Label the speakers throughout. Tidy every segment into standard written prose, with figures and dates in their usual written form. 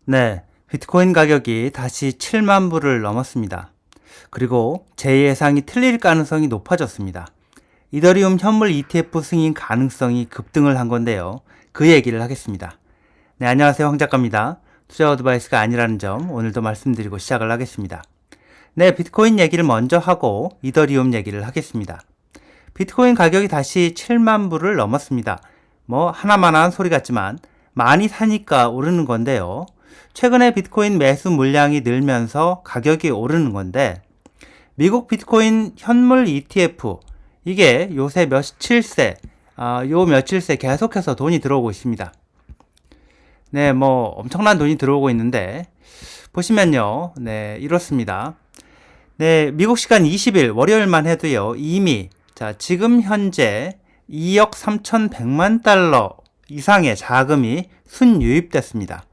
Speaker 1: 네, 비트코인 가격이 다시 7만 불을 넘었습니다. 그리고 제 예상이 틀릴 가능성이 높아졌습니다. 이더리움 현물 ETF 승인 가능성이 급등을 한 건데요. 그 얘기를 하겠습니다. 네, 안녕하세요. 황 작가입니다. 투자 어드바이스가 아니라는 점 오늘도 말씀드리고 시작을 하겠습니다. 네, 비트코인 얘기를 먼저 하고 이더리움 얘기를 하겠습니다. 비트코인 가격이 다시 7만 불을 넘었습니다. 하나만한 소리 같지만 많이 사니까 오르는 건데요. 최근에 비트코인 매수 물량이 늘면서 가격이 오르는 건데 미국 비트코인 현물 ETF 이게 요새 며칠새 계속해서 돈이 들어오고 있습니다. 네, 엄청난 돈이 들어오고 있는데 보시면요. 네, 이렇습니다. 네, 미국 시간 20일 월요일만 해도요. 이미 지금 현재 2억 3,100만 달러 이상의 자금이 순유입됐습니다.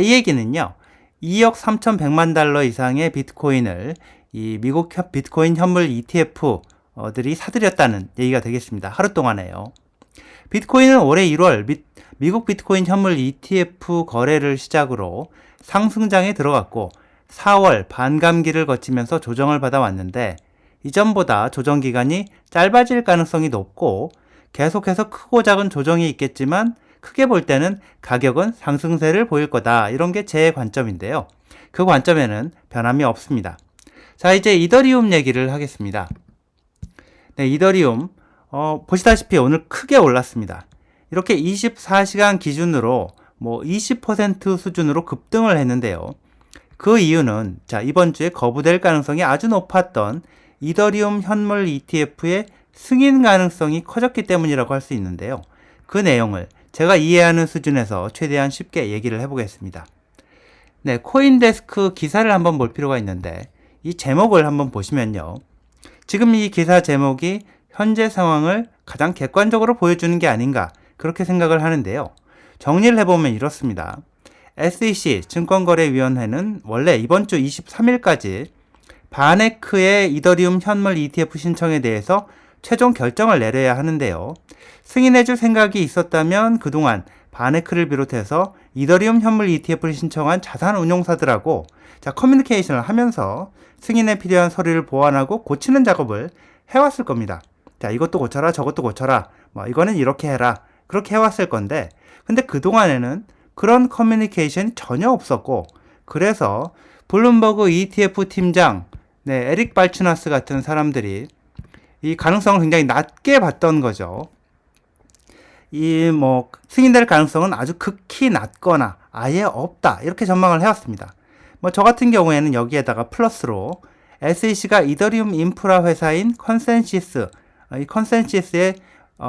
Speaker 1: 이 얘기는요. 2억 3,100만 달러 이상의 비트코인을 이 미국 비트코인 현물 ETF들이 사들였다는 얘기가 되겠습니다. 하루 동안에요. 비트코인은 올해 1월 미국 비트코인 현물 ETF 거래를 시작으로 상승장에 들어갔고 4월 반감기를 거치면서 조정을 받아왔는데 이전보다 조정 기간이 짧아질 가능성이 높고 계속해서 크고 작은 조정이 있겠지만 크게 볼 때는 가격은 상승세를 보일 거다. 이런 게 제 관점인데요. 그 관점에는 변함이 없습니다. 이제 이더리움 얘기를 하겠습니다. 네, 이더리움 보시다시피 오늘 크게 올랐습니다. 이렇게 24시간 기준으로 20% 수준으로 급등을 했는데요. 그 이유는 이번 주에 거부될 가능성이 아주 높았던 이더리움 현물 ETF의 승인 가능성이 커졌기 때문이라고 할 수 있는데요. 그 내용을 제가 이해하는 수준에서 최대한 쉽게 얘기를 해보겠습니다. 네, 코인데스크 기사를 한번 볼 필요가 있는데 이 제목을 한번 보시면요. 지금 이 기사 제목이 현재 상황을 가장 객관적으로 보여주는 게 아닌가 그렇게 생각을 하는데요. 정리를 해보면 이렇습니다. SEC 증권거래위원회는 원래 이번 주 23일까지 바네크의 이더리움 현물 ETF 신청에 대해서 최종 결정을 내려야 하는데요. 승인해줄 생각이 있었다면 그동안 바네크를 비롯해서 이더리움 현물 ETF를 신청한 자산운용사들하고 커뮤니케이션을 하면서 승인에 필요한 서류를 보완하고 고치는 작업을 해왔을 겁니다. 이것도 고쳐라 저것도 고쳐라 이거는 이렇게 해라 그렇게 해왔을 건데 근데 그동안에는 그런 커뮤니케이션이 전혀 없었고 그래서 블룸버그 ETF 팀장 에릭 발츠나스 같은 사람들이 이 가능성을 굉장히 낮게 봤던 거죠. 승인될 가능성은 아주 극히 낮거나 아예 없다 이렇게 전망을 해왔습니다. 저 같은 경우에는 여기에다가 플러스로 SEC가 이더리움 인프라 회사인 컨센시스 이 컨센시스에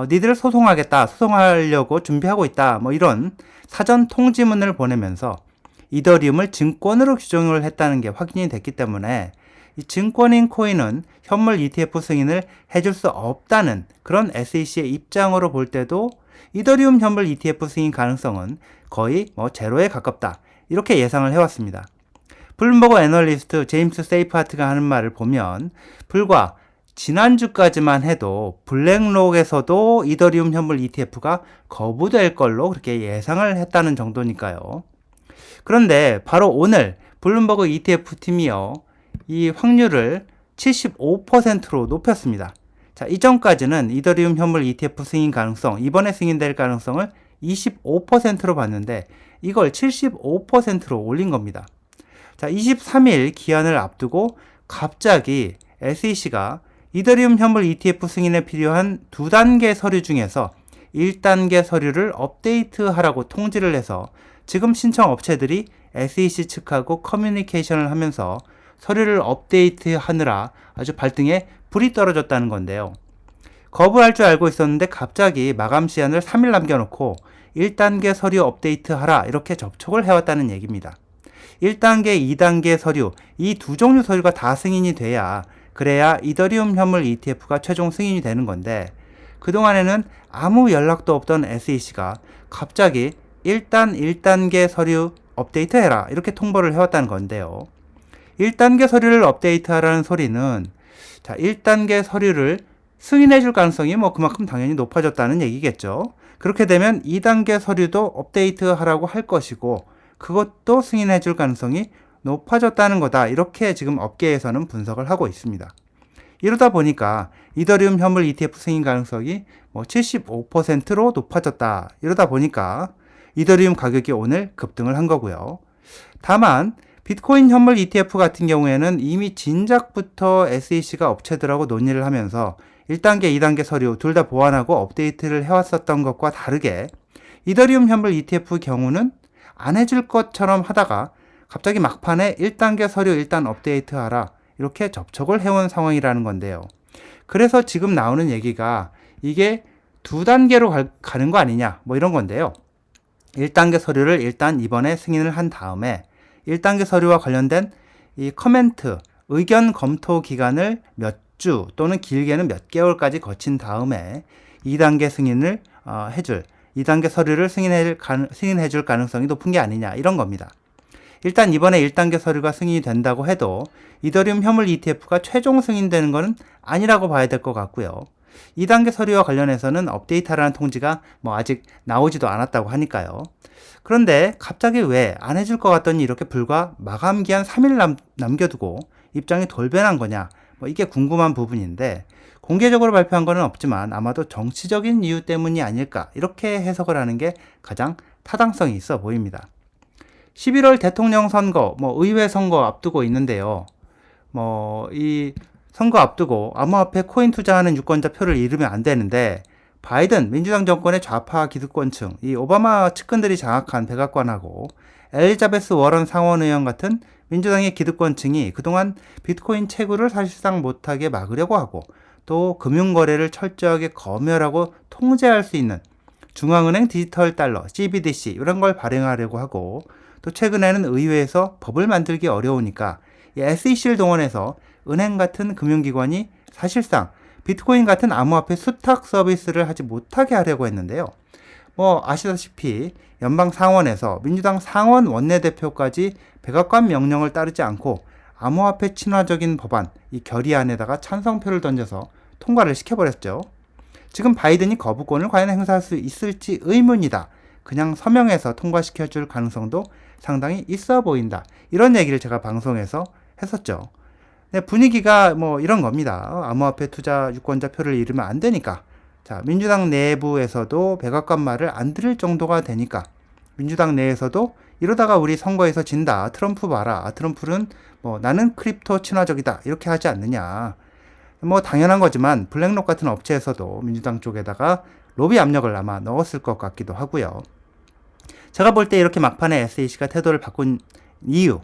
Speaker 1: 니들 소송하려고 준비하고 있다 이런 사전 통지문을 보내면서 이더리움을 증권으로 규정을 했다는 게 확인이 됐기 때문에 이 증권인 코인은 현물 ETF 승인을 해줄 수 없다는 그런 SEC의 입장으로 볼 때도 이더리움 현물 ETF 승인 가능성은 거의 제로에 가깝다 이렇게 예상을 해왔습니다. 블룸버그 애널리스트 제임스 세이프하트가 하는 말을 보면 불과 지난주까지만 해도 블랙록에서도 이더리움 현물 ETF가 거부될 걸로 그렇게 예상을 했다는 정도니까요. 그런데 바로 오늘 블룸버그 ETF 팀이요. 이 확률을 75%로 높였습니다. 이전까지는 이더리움 현물 ETF 승인 가능성, 이번에 승인될 가능성을 25%로 봤는데 이걸 75%로 올린 겁니다. 23일 기한을 앞두고 갑자기 SEC가 이더리움 현물 ETF 승인에 필요한 2단계 서류 중에서 1단계 서류를 업데이트하라고 통지를 해서 지금 신청 업체들이 SEC 측하고 커뮤니케이션을 하면서 서류를 업데이트하느라 아주 발등에 불이 떨어졌다는 건데요. 거부할 줄 알고 있었는데 갑자기 마감 시한을 3일 남겨놓고 1단계 서류 업데이트하라 이렇게 접촉을 해왔다는 얘기입니다. 1단계, 2단계 서류 이 두 종류 서류가 다 승인이 그래야 이더리움 현물 ETF가 최종 승인이 되는 건데 그동안에는 아무 연락도 없던 SEC가 갑자기 1단계 서류 업데이트해라 이렇게 통보를 해왔다는 건데요. 1단계 서류를 업데이트하라는 소리는 1단계 서류를 승인해 줄 가능성이 그만큼 당연히 높아졌다는 얘기겠죠. 그렇게 되면 2단계 서류도 업데이트하라고 할 것이고 그것도 승인해 줄 가능성이 높아졌다는 거다. 이렇게 지금 업계에서는 분석을 하고 있습니다. 이러다 보니까 이더리움 현물 ETF 승인 가능성이 75%로 높아졌다. 이러다 보니까 이더리움 가격이 오늘 급등을 한 거고요. 다만 비트코인 현물 ETF 같은 경우에는 이미 진작부터 SEC가 업체들하고 논의를 하면서 1단계, 2단계 서류 둘 다 보완하고 업데이트를 해왔었던 것과 다르게 이더리움 현물 ETF 경우는 안 해줄 것처럼 하다가 갑자기 막판에 1단계 서류 일단 업데이트하라 이렇게 접촉을 해온 상황이라는 건데요. 그래서 지금 나오는 얘기가 이게 2단계로 가는 거 아니냐 이런 건데요. 1단계 서류를 일단 이번에 승인을 한 다음에 1단계 서류와 관련된 이 커멘트, 의견 검토 기간을 몇 주 또는 길게는 몇 개월까지 거친 다음에 2단계 승인을 해줄 2단계 서류를 승인해 줄 가능성이 높은 게 아니냐 이런 겁니다. 일단 이번에 1단계 서류가 승인이 된다고 해도 이더리움 현물 ETF가 최종 승인되는 것은 아니라고 봐야 될 것 같고요. 2단계 서류와 관련해서는 업데이트하라는 통지가 아직 나오지도 않았다고 하니까요. 그런데 갑자기 왜 안 해줄 것 같더니 이렇게 불과 마감 기한 3일 남겨두고 입장이 돌변한 거냐 이게 궁금한 부분인데 공개적으로 발표한 건 없지만 아마도 정치적인 이유 때문이 아닐까 이렇게 해석을 하는 게 가장 타당성이 있어 보입니다. 11월 대통령 선거, 의회 선거 앞두고 있는데요. 이 선거 앞두고 암호화폐 코인 투자하는 유권자 표를 잃으면 안 되는데 바이든 민주당 정권의 좌파 기득권층, 이 오바마 측근들이 장악한 백악관하고 엘리자베스 워런 상원의원 같은 민주당의 기득권층이 그동안 비트코인 채굴을 사실상 못하게 막으려고 하고 또 금융거래를 철저하게 검열하고 통제할 수 있는 중앙은행 디지털 달러, CBDC 이런 걸 발행하려고 하고 또 최근에는 의회에서 법을 만들기 어려우니까 SEC를 동원해서 은행 같은 금융기관이 사실상 비트코인 같은 암호화폐 수탁 서비스를 하지 못하게 하려고 했는데요. 아시다시피 연방 상원에서 민주당 상원 원내대표까지 백악관 명령을 따르지 않고 암호화폐 친화적인 법안, 이 결의안에다가 찬성표를 던져서 통과를 시켜버렸죠. 지금 바이든이 거부권을 과연 행사할 수 있을지 의문이다. 그냥 서명해서 통과시켜줄 가능성도 상당히 있어 보인다. 이런 얘기를 제가 방송에서 했었죠. 네, 분위기가 이런 겁니다. 암호화폐 투자 유권자 표를 잃으면 안 되니까. 자, 민주당 내부에서도 백악관 말을 안 들을 정도가 되니까 민주당 내에서도 이러다가 우리 선거에서 진다. 트럼프 봐라. 트럼프는 나는 크립토 친화적이다. 이렇게 하지 않느냐. 당연한 거지만 블랙록 같은 업체에서도 민주당 쪽에다가 로비 압력을 아마 넣었을 것 같기도 하고요. 제가 볼 때 이렇게 막판에 SEC가 태도를 바꾼 이유,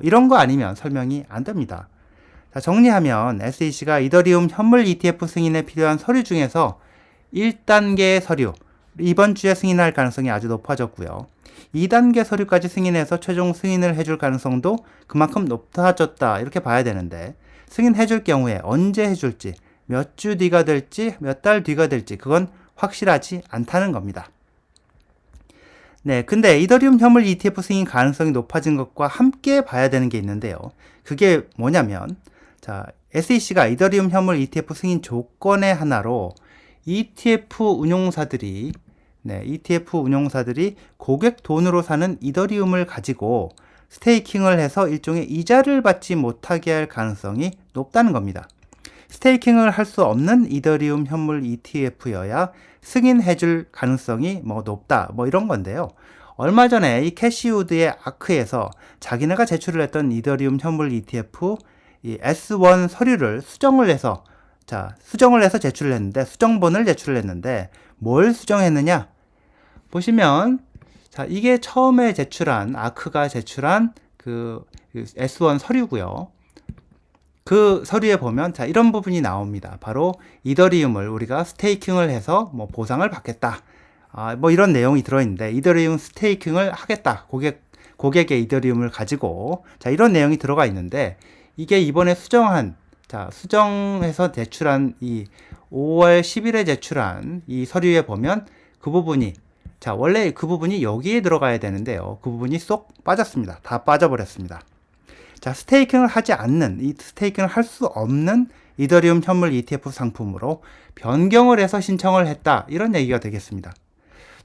Speaker 1: 이런 거 아니면 설명이 안 됩니다. 자, 정리하면 SEC가 이더리움 현물 ETF 승인에 필요한 서류 중에서 1단계 서류, 이번 주에 승인할 가능성이 아주 높아졌고요. 2단계 서류까지 승인해서 최종 승인을 해줄 가능성도 그만큼 높아졌다 이렇게 봐야 되는데 승인해줄 경우에 언제 해줄지, 몇 주 뒤가 될지, 몇 달 뒤가 될지 그건 확실하지 않다는 겁니다. 네, 근데 이더리움 현물 ETF 승인 가능성이 높아진 것과 함께 봐야 되는 게 있는데요. 그게 뭐냐면 자, SEC가 이더리움 현물 ETF 승인 조건의 하나로 ETF 운용사들이 고객 돈으로 사는 이더리움을 가지고 스테이킹을 해서 일종의 이자를 받지 못하게 할 가능성이 높다는 겁니다. 스테이킹을 할 수 없는 이더리움 현물 ETF여야 승인해줄 가능성이 높다 이런 건데요. 얼마 전에 이 캐시우드의 아크에서 자기네가 제출을 했던 이더리움 현물 ETF 이 S1 서류를 수정을 해서 제출을 했는데 수정본을 제출을 했는데 뭘 수정했느냐? 보시면 이게 처음에 아크가 제출한 그 S1 서류고요. 그 서류에 보면 이런 부분이 나옵니다. 바로 이더리움을 우리가 스테이킹을 해서 보상을 받겠다. 이런 내용이 들어있는데 이더리움 스테이킹을 하겠다. 고객의 이더리움을 가지고 이런 내용이 들어가 있는데 이게 이번에 수정해서 제출한 이 5월 10일에 제출한 이 서류에 보면 그 부분이 원래 그 부분이 여기에 들어가야 되는데요. 그 부분이 쏙 빠졌습니다. 다 빠져버렸습니다. 스테이킹을 하지 않는, 이 스테이킹을 할 수 없는 이더리움 현물 ETF 상품으로 변경을 해서 신청을 했다. 이런 얘기가 되겠습니다.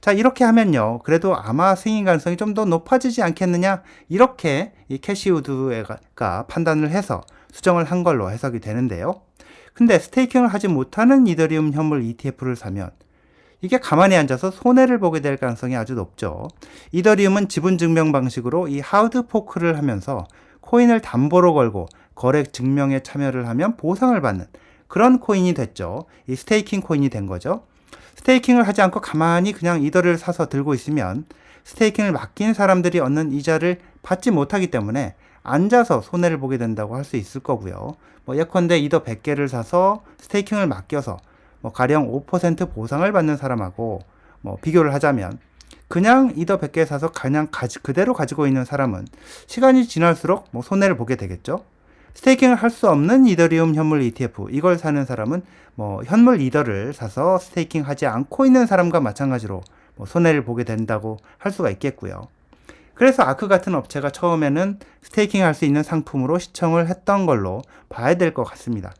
Speaker 1: 자, 이렇게 하면요. 그래도 아마 승인 가능성이 좀 더 높아지지 않겠느냐? 이렇게 이 캐시우드가 판단을 해서 수정을 한 걸로 해석이 되는데요. 근데 스테이킹을 하지 못하는 이더리움 현물 ETF를 사면 이게 가만히 앉아서 손해를 보게 될 가능성이 아주 높죠. 이더리움은 지분 증명 방식으로 이 하드 포크를 하면서 코인을 담보로 걸고 거래 증명에 참여를 하면 보상을 받는 그런 코인이 됐죠. 이 스테이킹 코인이 된 거죠. 스테이킹을 하지 않고 가만히 그냥 이더를 사서 들고 있으면 스테이킹을 맡긴 사람들이 얻는 이자를 받지 못하기 때문에 앉아서 손해를 보게 된다고 할 수 있을 거고요. 예컨대 이더 100개를 사서 스테이킹을 맡겨서 가령 5% 보상을 받는 사람하고 비교를 하자면 그냥 이더 100개 사서 그냥 그대로 가지고 있는 사람은 시간이 지날수록 손해를 보게 되겠죠. 스테이킹을 할 수 없는 이더리움 현물 ETF 이걸 사는 사람은 현물 이더를 사서 스테이킹 하지 않고 있는 사람과 마찬가지로 손해를 보게 된다고 할 수가 있겠고요. 그래서 아크 같은 업체가 처음에는 스테이킹 할 수 있는 상품으로 시청을 했던 걸로 봐야 될 것 같습니다.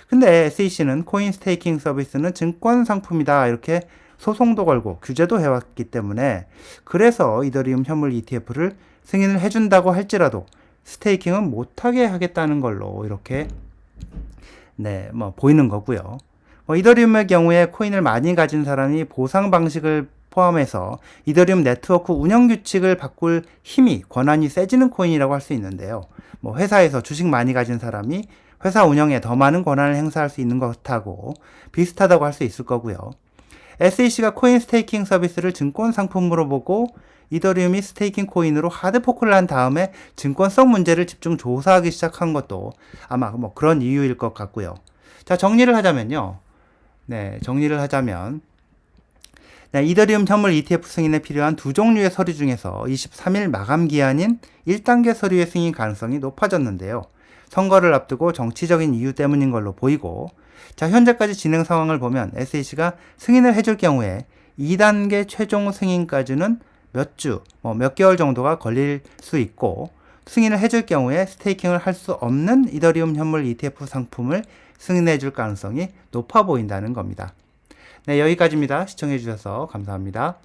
Speaker 1: 근데 SEC는 코인 스테이킹 서비스는 증권 상품이다 이렇게 소송도 걸고 규제도 해왔기 때문에 그래서 이더리움 현물 ETF를 승인을 해준다고 할지라도 스테이킹은 못하게 하겠다는 걸로 이렇게 보이는 거고요. 이더리움의 경우에 코인을 많이 가진 사람이 보상 방식을 포함해서 이더리움 네트워크 운영 규칙을 바꿀 힘이 권한이 세지는 코인이라고 할 수 있는데요. 회사에서 주식 많이 가진 사람이 회사 운영에 더 많은 권한을 행사할 수 있는 것하고 비슷하다고 할 수 있을 거고요. SEC가 코인 스테이킹 서비스를 증권 상품으로 보고 이더리움이 스테이킹 코인으로 하드포크를 한 다음에 증권성 문제를 집중 조사하기 시작한 것도 아마 그런 이유일 것 같고요. 자, 정리를 하자면 이더리움 현물 ETF 승인에 필요한 두 종류의 서류 중에서 23일 마감 기한인 1단계 서류의 승인 가능성이 높아졌는데요. 선거를 앞두고 정치적인 이유 때문인 걸로 보이고, 자, 현재까지 진행 상황을 보면 SEC가 승인을 해줄 경우에 2단계 최종 승인까지는 몇 개월 정도가 걸릴 수 있고, 승인을 해줄 경우에 스테이킹을 할 수 없는 이더리움 현물 ETF 상품을 승인해 줄 가능성이 높아 보인다는 겁니다. 네, 여기까지입니다. 시청해 주셔서 감사합니다.